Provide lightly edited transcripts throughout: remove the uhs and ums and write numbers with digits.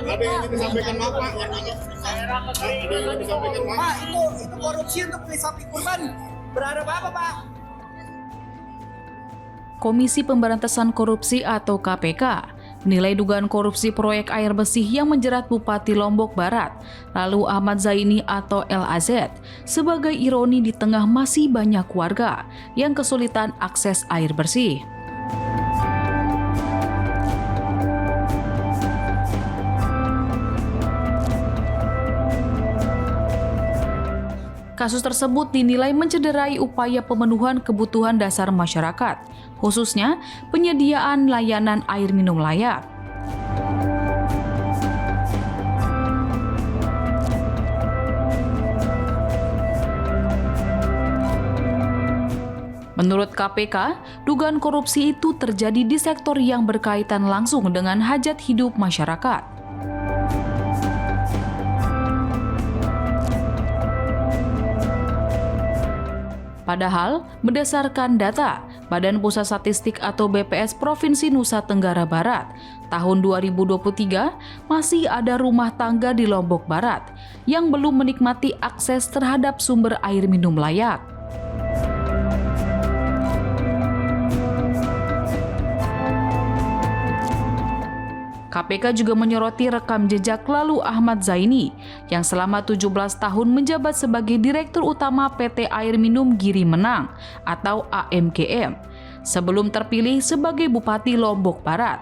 Ada yang ingin disampaikan Bapak yang anggap Daerah kekeringan yang disampaikan Pak. Pak, itu korupsi untuk beli sapi kurban. Berharap apa, Pak? Komisi Pemberantasan Korupsi atau KPK menilai dugaan korupsi proyek air bersih yang menjerat Bupati Lombok Barat, lalu Ahmad Zaini atau LAZ, sebagai ironi di tengah masih banyak warga yang kesulitan akses air bersih. Kasus tersebut dinilai mencederai upaya pemenuhan kebutuhan dasar masyarakat, khususnya penyediaan layanan air minum layak. Menurut KPK, dugaan korupsi itu terjadi di sektor yang berkaitan langsung dengan hajat hidup masyarakat. Padahal, berdasarkan data Badan Pusat Statistik atau BPS Provinsi Nusa Tenggara Barat, tahun 2023 masih ada rumah tangga di Lombok Barat yang belum menikmati akses terhadap sumber air minum layak. KPK juga menyoroti rekam jejak lalu Ahmad Zaini yang selama 17 tahun menjabat sebagai Direktur Utama PT Air Minum Giri Menang atau AMGM sebelum terpilih sebagai Bupati Lombok Barat.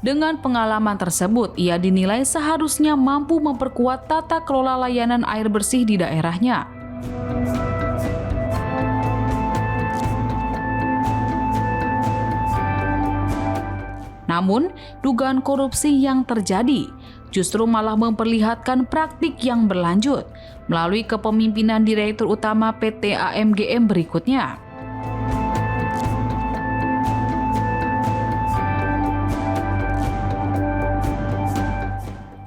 Dengan pengalaman tersebut, ia dinilai seharusnya mampu memperkuat tata kelola layanan air bersih di daerahnya. Namun, dugaan korupsi yang terjadi justru malah memperlihatkan praktik yang berlanjut melalui kepemimpinan Direktur Utama PT AMGM berikutnya.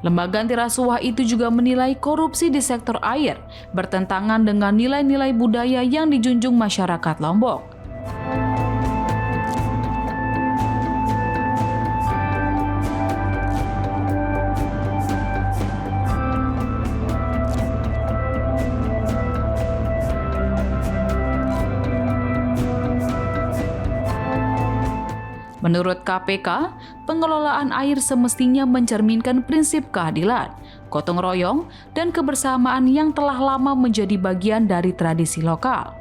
Lembaga anti rasuah itu juga menilai korupsi di sektor air bertentangan dengan nilai-nilai budaya yang dijunjung masyarakat Lombok. Menurut KPK, pengelolaan air semestinya mencerminkan prinsip keadilan, gotong royong, dan kebersamaan yang telah lama menjadi bagian dari tradisi lokal.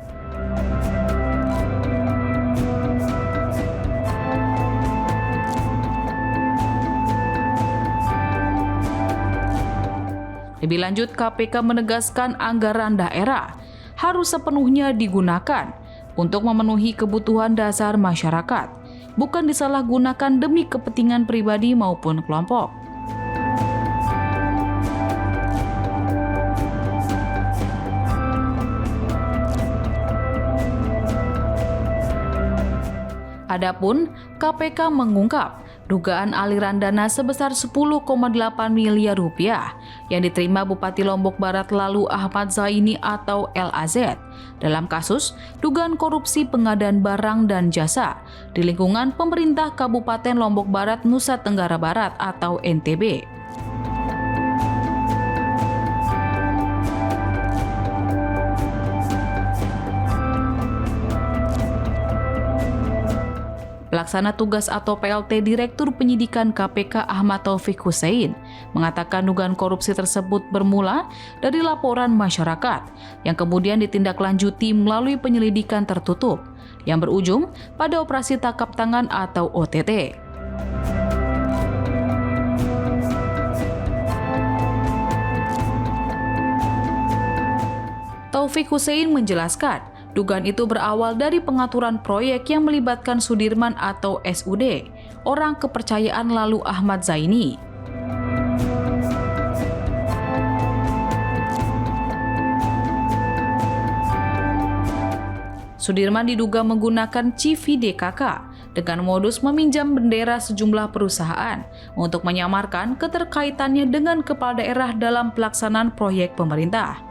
Lebih lanjut, KPK menegaskan anggaran daerah harus sepenuhnya digunakan untuk memenuhi kebutuhan dasar masyarakat, bukan disalahgunakan demi kepentingan pribadi maupun kelompok. Adapun KPK mengungkap dugaan aliran dana sebesar 10,8 miliar rupiah yang diterima Bupati Lombok Barat lalu Ahmad Zaini atau LAZ dalam kasus dugaan korupsi pengadaan barang dan jasa di lingkungan pemerintah Kabupaten Lombok Barat Nusa Tenggara Barat atau NTB. Pelaksana tugas atau PLT Direktur Penyidikan KPK Ahmad Taufik Hussein mengatakan dugaan korupsi tersebut bermula dari laporan masyarakat yang kemudian ditindaklanjuti melalui penyelidikan tertutup yang berujung pada operasi tangkap tangan atau OTT. Taufik Hussein menjelaskan, dugaan itu berawal dari pengaturan proyek yang melibatkan Sudirman atau SUD, orang kepercayaan lalu Ahmad Zaini. Sudirman diduga menggunakan CV DKK dengan modus meminjam bendera sejumlah perusahaan untuk menyamarkan keterkaitannya dengan kepala daerah dalam pelaksanaan proyek pemerintah.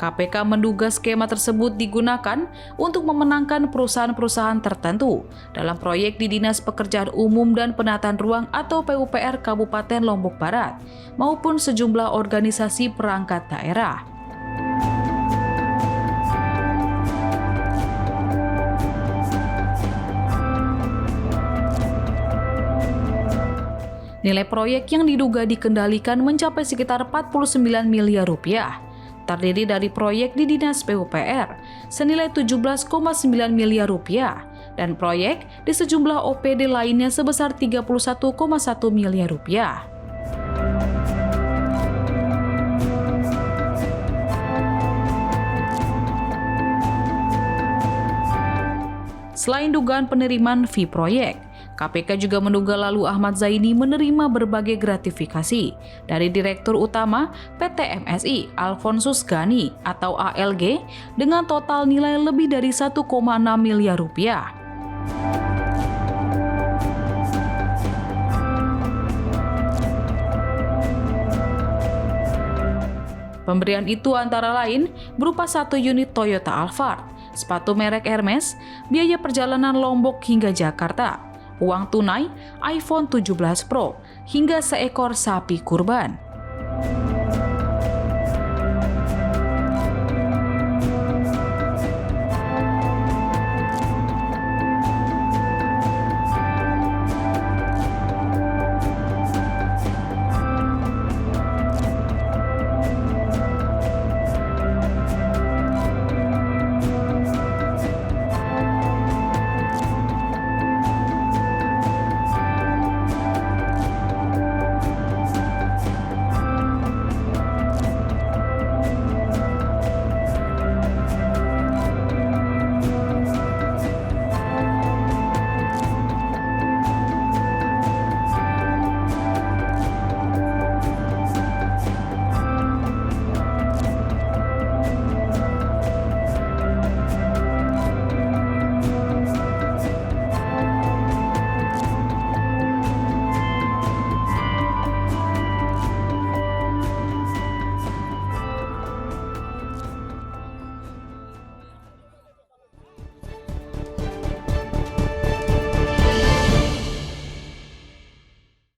KPK menduga skema tersebut digunakan untuk memenangkan perusahaan-perusahaan tertentu dalam proyek di Dinas Pekerjaan Umum dan Penataan Ruang atau PUPR Kabupaten Lombok Barat maupun sejumlah organisasi perangkat daerah. Nilai proyek yang diduga dikendalikan mencapai sekitar 49 miliar rupiah. Terdiri dari proyek di Dinas PUPR senilai 17,9 miliar rupiah dan proyek di sejumlah OPD lainnya sebesar 31,1 miliar rupiah. Selain dugaan penerimaan fee proyek, KPK juga menduga lalu Ahmad Zaini menerima berbagai gratifikasi dari Direktur Utama PT MSI Alfonsus Gani atau ALG dengan total nilai lebih dari 1,6 miliar rupiah. Pemberian itu antara lain berupa 1 unit Toyota Alphard, sepatu merek Hermes, biaya perjalanan Lombok hingga Jakarta, uang tunai, iPhone 17 Pro, hingga seekor sapi kurban.